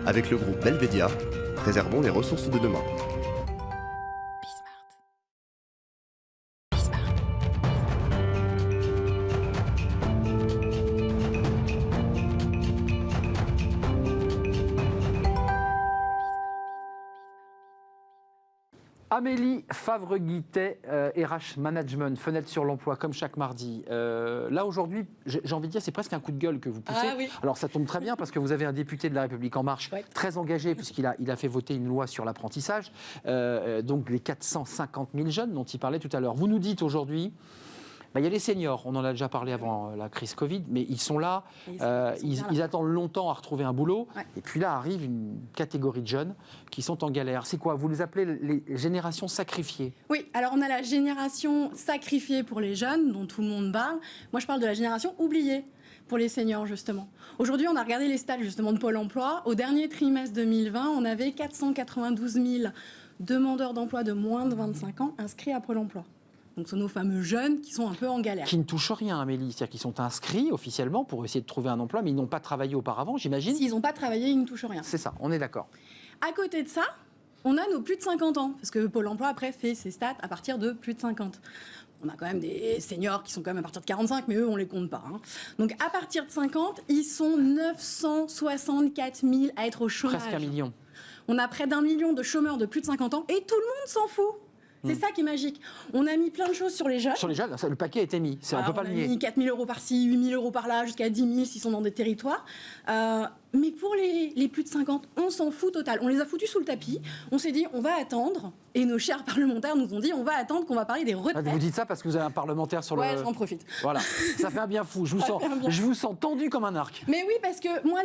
Avec le groupe Belvedia, préservons les ressources de demain. Amélie Favre-Guittet, RH Management, fenêtre sur l'emploi, comme chaque mardi. Là, aujourd'hui, j'ai envie de dire, c'est presque un coup de gueule que vous poussez. Ah, oui. Alors, ça tombe très bien parce que vous avez un député de La République En Marche très engagé, puisqu'il a fait voter une loi sur l'apprentissage. Donc, les 450 000 jeunes dont il parlait tout à l'heure. Vous nous dites aujourd'hui... il y a les seniors, on en a déjà parlé avant la crise Covid, mais ils sont là, ils attendent longtemps à retrouver un boulot, et puis là arrive une catégorie de jeunes qui sont en galère. C'est quoi? Vous les appelez les générations sacrifiées? Oui, alors on a la génération sacrifiée pour les jeunes, dont tout le monde parle. Moi je parle de la génération oubliée pour les seniors, justement. Aujourd'hui, on a regardé les stats justement de Pôle emploi. Au dernier trimestre 2020, on avait 492 000 demandeurs d'emploi de moins de 25 ans inscrits à Pôle emploi. Donc, ce sont nos fameux jeunes qui sont un peu en galère. Qui ne touchent rien, Amélie. C'est-à-dire qu'ils sont inscrits officiellement pour essayer de trouver un emploi, mais ils n'ont pas travaillé auparavant, j'imagine. S'ils n'ont pas travaillé, ils ne touchent rien. C'est ça, on est d'accord. À côté de ça, on a nos plus de 50 ans. Parce que Pôle emploi, après, fait ses stats à partir de plus de 50. On a quand même des seniors qui sont quand même à partir de 45, mais eux, on ne les compte pas. Donc, à partir de 50, ils sont 964 000 à être au chômage. Presque 1 million. On a près d'1 million de chômeurs de plus de 50 ans et tout le monde s'en fout. C'est ça qui est magique. On a mis plein de choses sur les jeunes. Sur les jeunes, le paquet a été mis. On ne peut pas le nier. On a mis 4 000 € par-ci, 8 000 € par-là, jusqu'à 10 000 s'ils sont dans des territoires. Mais pour les plus de 50, on s'en fout total. On les a foutus sous le tapis. On s'est dit, on va attendre. Et nos chers parlementaires nous ont dit, on va attendre qu'on va parler des retraites. Vous dites ça parce que vous avez un parlementaire sur le... Ouais, j'en profite. Voilà, ça fait un bien fou. Je vous sens tendu comme un arc. Mais oui, parce que moi,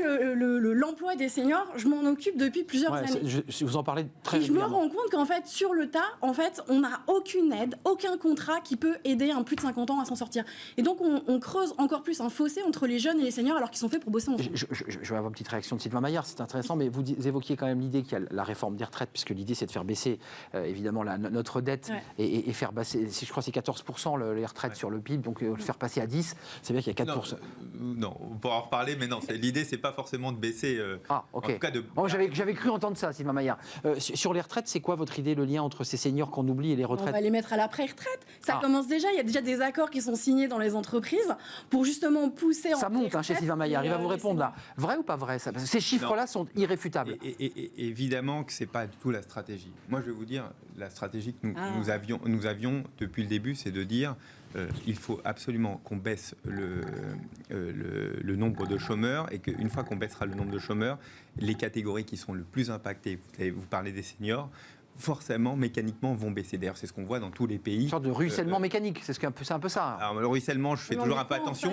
l'emploi des seniors, je m'en occupe depuis plusieurs années. Je vous en parlais très Et je me régulièrement. rends compte qu'en fait, sur le tas, on n'a aucune aide, aucun contrat qui peut aider un plus de 50 ans à s'en sortir. Et donc, on creuse encore plus un fossé entre les jeunes et les seniors alors qu'ils sont faits pour bosser ensemble. Je vais avoir une petite réaction de Sylvain Maillard, c'est intéressant, mais vous évoquiez quand même l'idée qu'il y a la réforme des retraites, puisque l'idée c'est de faire baisser évidemment notre dette et faire baisser, si je crois c'est 14% les retraites sur le PIB, donc le faire passer à 10, c'est bien qu'il y a 4%. Non, on pourra en reparler, mais non, l'idée c'est pas forcément de baisser. Ok. En tout cas j'avais cru entendre ça, Sylvain Maillard. Sur les retraites, c'est quoi votre idée, le lien entre ces seniors qu'on oublie et les retraites? On va les mettre à l'après-retraite. Ça commence déjà, il y a déjà des accords qui sont signés dans les entreprises pour justement pousser... Ça monte chez Sylvain Maillard, il va vous répondre là. Vrai ou pas vrai ça? Parce que ces chiffres-là sont irréfutables. Et évidemment que c'est pas du tout la stratégie. Moi je vais vous dire, la stratégie que nous avions depuis le début, c'est de dire il faut absolument qu'on baisse le nombre de chômeurs et qu'une fois qu'on baissera le nombre de chômeurs, les catégories qui sont le plus impactées, vous parlez des seniors, forcément, mécaniquement, vont baisser. D'ailleurs, c'est ce qu'on voit dans tous les pays. Une sorte de ruissellement mécanique, c'est un peu ça. Alors, le ruissellement, je fais toujours un peu attention.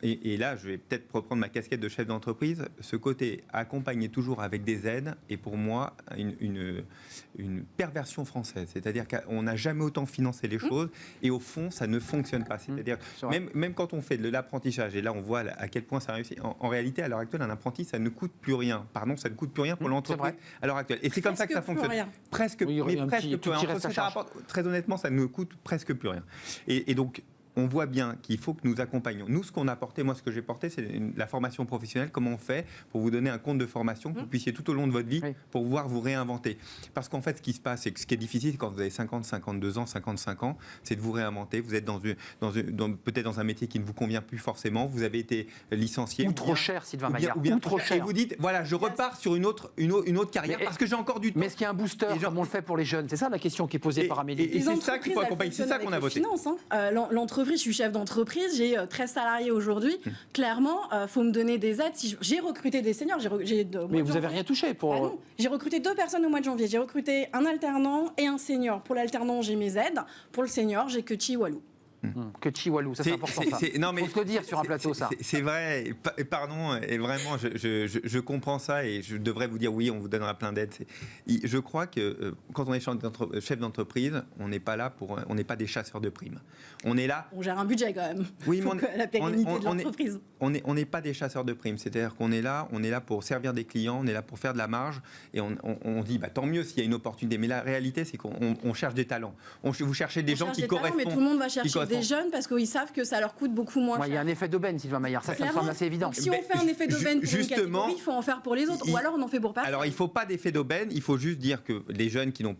Et là, je vais peut-être reprendre ma casquette de chef d'entreprise. Ce côté accompagner toujours avec des aides est pour moi une perversion française. C'est-à-dire qu'on n'a jamais autant financé les choses et au fond, ça ne fonctionne pas. C'est-à-dire, même quand on fait de l'apprentissage, et là, on voit à quel point ça réussit, en réalité, à l'heure actuelle, un apprenti, ça ne coûte plus rien. Pardon, ça ne coûte plus rien pour l'entreprise à l'heure actuelle. Et c'est comme ça que ça fonctionne. Presque plus rien. Très honnêtement, ça ne coûte presque plus rien. Et donc, on voit bien qu'il faut que nous accompagnions. Nous, ce qu'on a porté, moi, ce que j'ai porté, c'est la formation professionnelle. Comment on fait pour vous donner un compte de formation que vous puissiez tout au long de votre vie pour pouvoir vous réinventer. Parce qu'en fait, ce qui se passe, et ce qui est difficile quand vous avez 50, 52 ans, 55 ans, c'est de vous réinventer. Vous êtes peut-être dans un métier qui ne vous convient plus forcément. Vous avez été licencié. Ou trop cher, Sylvain Maillard. Ou bien trop cher. Et vous dites, voilà, je repars sur une autre carrière parce que j'ai encore du temps. Mais est-ce qu'il y a un booster comme on le fait pour les jeunes? C'est ça la question qui est posée par Amélie. Et c'est ça qu'il faut accompagner. C'est ça qu'on a voté. L'entreprise, je suis chef d'entreprise, j'ai 13 salariés aujourd'hui. Clairement, il faut me donner des aides. J'ai recruté des seniors. Mais vous n'avez rien touché pour... non. J'ai recruté 2 personnes au mois de janvier. J'ai recruté un alternant et un senior. Pour l'alternant, j'ai mes aides. Pour le senior, j'ai que Chihuahua. Que Chihuahua, ça c'est important ça. Non, mais faut te le dire sur un plateau ça. C'est vrai, pardon, et vraiment je comprends ça et je devrais vous dire oui, on vous donnera plein d'aides. Je crois que quand on est chef d'entreprise, on n'est pas là on n'est pas des chasseurs de primes. On est là. On gère un budget quand même. Oui, mais la pérennité de l'entreprise. On n'est pas des chasseurs de primes, c'est-à-dire qu'on est là pour servir des clients, on est là pour faire de la marge et on dit tant mieux s'il y a une opportunité. Mais la réalité, c'est qu'on cherche des talents. Vous cherchez des gens qui correspondent. Mais tout le monde va chercher des des jeunes parce qu'ils savent que ça leur coûte beaucoup moins Il y a cher. un effet d'aubaine, Sylvain Maillard, ça me Clairement. semble assez évident. Donc, si on fait un effet d'aubaine pour une justement, catégorie, il faut en faire pour les autres, ou alors on en fait pour personne. Alors il ne faut pas d'effet d'aubaine, il faut juste dire que les jeunes qui n'ont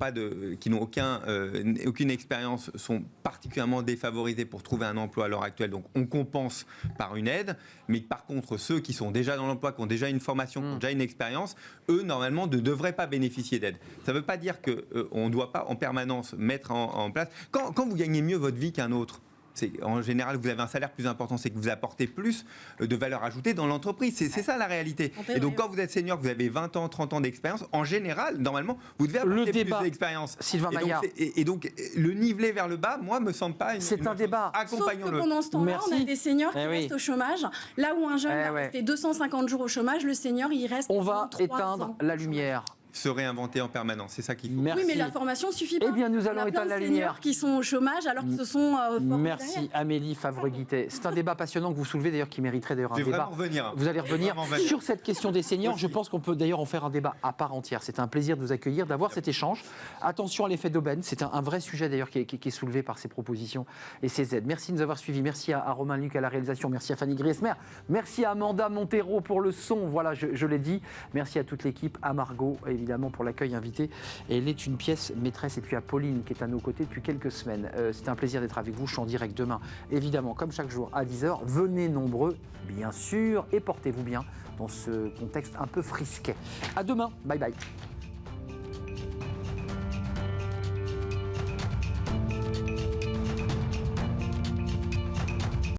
aucune expérience sont particulièrement défavorisés pour trouver un emploi à l'heure actuelle, donc on compense par une aide, mais par contre ceux qui sont déjà dans l'emploi, qui ont déjà une formation, qui ont déjà une expérience, eux normalement ne devraient pas bénéficier d'aide. Ça ne veut pas dire qu'on ne doit pas en permanence mettre en place, quand vous gagnez mieux votre vie qu'un autre, en général, vous avez un salaire plus important, c'est que vous apportez plus de valeur ajoutée dans l'entreprise. C'est ça la réalité. Et donc, quand vous êtes senior, que vous avez 20 ans, 30 ans d'expérience, en général, normalement, vous devez apporter plus d'expérience. Sylvain Maillard. Et donc, le niveler vers le bas, moi, me semble pas une. C'est un débat. Sauf que pendant ce temps-là, on a des seniors qui restent au chômage. Là où un jeune va rester 250 jours au chômage, le senior, il reste. On va éteindre la lumière. Se réinventer en permanence, c'est ça qu'il faut. Merci. Oui, mais la formation suffit pas. Eh bien, nous allons éteindre la lumière. Qui sont au chômage alors que ce sont Merci derrière. Amélie Favre-Guittet. C'est un débat passionnant que vous soulevez d'ailleurs qui mériterait d'ailleurs un débat. Vous allez revenir sur cette question des seniors. Aussi. Je pense qu'on peut d'ailleurs en faire un débat à part entière. C'est un plaisir de vous accueillir, d'avoir cet échange. Attention à l'effet d'aubaine. C'est un vrai sujet d'ailleurs qui est soulevé par ces propositions et ces aides. Merci de nous avoir suivis. Merci à Romain Luc à la réalisation. Merci à Fanny Griesmer. Merci à Amanda Montero pour le son. Voilà, je l'ai dit. Merci à toute l'équipe, à Margot évidemment pour l'accueil invité. Et elle est une pièce maîtresse. Et puis à Pauline qui est à nos côtés depuis quelques semaines. C'est un plaisir d'être avec vous. Je suis en direct demain, évidemment, comme chaque jour à 10h. Venez nombreux, bien sûr, et portez-vous bien dans ce contexte un peu frisquet. À demain. Bye bye.